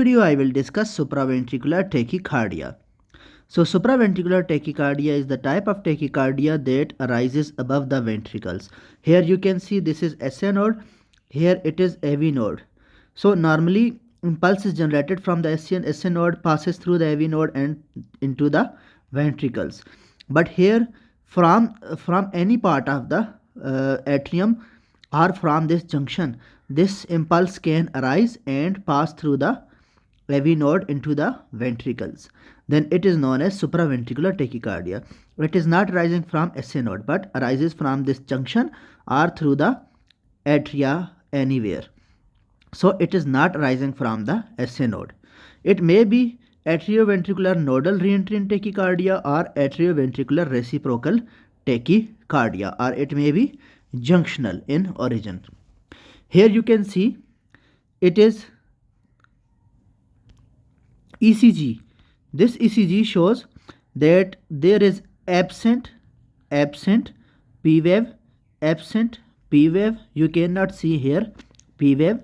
Video I will discuss supraventricular tachycardia. So supraventricular tachycardia is the type of tachycardia that arises above the ventricles. Here you can see this is SA node, here it is AV node. So normally impulse is generated from the SA node, passes through the AV node and into the ventricles. But here from any part of the atrium or from this junction, this impulse can arise and pass through the AV node into the ventricles. Then it is known as supraventricular tachycardia. It is not rising from SA node but arises from this junction or through the atria anywhere. So it is not rising from the SA node. It may be atrioventricular nodal reentry in tachycardia or atrioventricular reciprocal tachycardia, or it may be junctional in origin. Here you can see it is ECG. This ECG shows that there is absent P wave, absent P wave. You cannot see here P wave.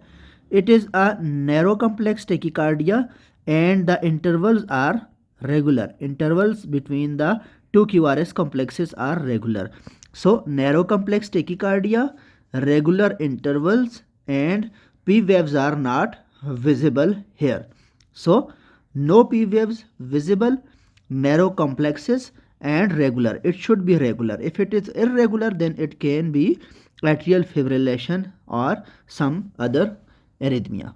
It is a narrow complex tachycardia and the intervals are regular. Intervals between the two QRS complexes are regular. So narrow complex tachycardia, regular intervals, and P waves are not visible here. So no P waves visible, narrow complexes, and regular. It should be regular. If it is irregular, then it can be atrial fibrillation or some other arrhythmia.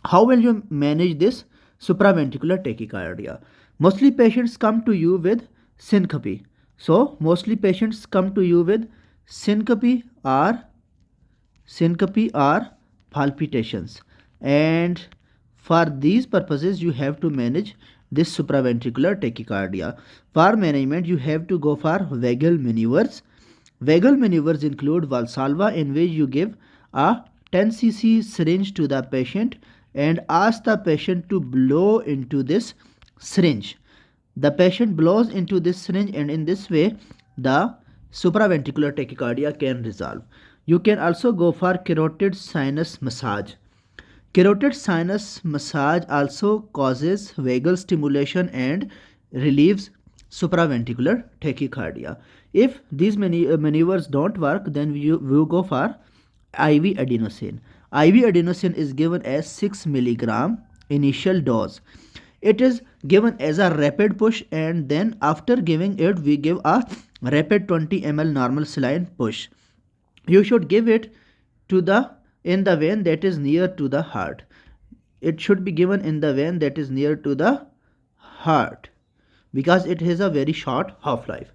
How will you manage this supraventricular tachycardia? Mostly patients come to you with syncope. So mostly patients come to you with syncope or palpitations, and for these purposes you have to manage this supraventricular tachycardia. For management you have to go for vagal maneuvers. Vagal maneuvers include Valsalva, in which you give a 10 cc syringe to the patient and ask the patient to blow into this syringe. The patient blows into this syringe, and in this way the supraventricular tachycardia can resolve. You can also go for carotid sinus massage. Carotid sinus massage also causes vagal stimulation and relieves supraventricular tachycardia. If these maneuvers don't work, then we will go for IV adenosine. IV adenosine is given as 6 mg initial dose. It is given as a rapid push, and then after giving it we give a rapid 20 ml normal saline push. You should give it in the vein that is near to the heart. It should be given in the vein that is near to the heart because it has a very short half-life.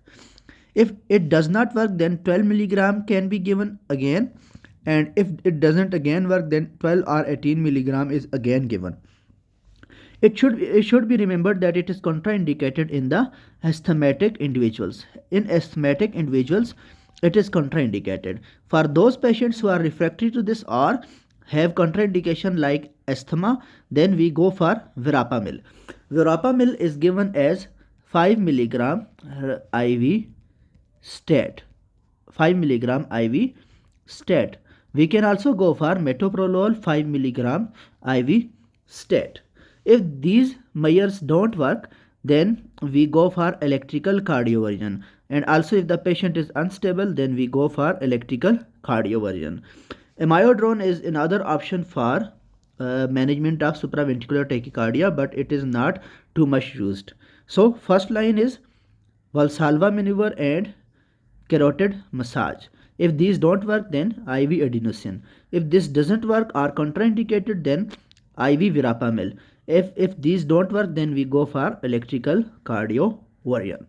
If it does not work, then 12 mg can be given again, and if it doesn't again work, then 12 or 18 mg is again given. It should be remembered that it is contraindicated in the asthmatic individuals. In asthmatic individuals, it is contraindicated. For those patients who are refractory to this or have contraindication like asthma, then we go for verapamil. Verapamil is given as 5 mg IV stat. 5 mg IV stat. We can also go for metoprolol 5 mg IV stat. If these measures don't work, then we go for electrical cardioversion, and also if the patient is unstable, then we go for electrical cardioversion. Amiodarone is another option for management of supraventricular tachycardia, but it is not too much used. So first line is Valsalva maneuver and carotid massage. If these don't work, then IV adenosine. If this doesn't work or contraindicated, then IV verapamil. If these don't work, then we go for electrical cardioversion.